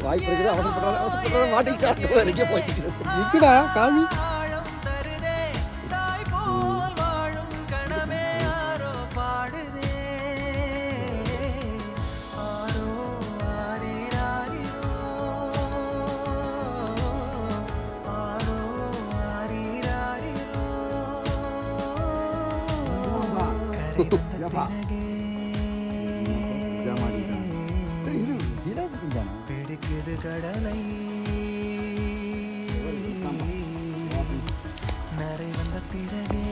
வாய்ப்பு இருக்குது. அவசரப்படுறாங்க மாட்டிக்கிட்டாங்க எங்கே போயிட்டு நிற்கடா காமி. பிடிக்குது கடலை நரை வந்த பிறகே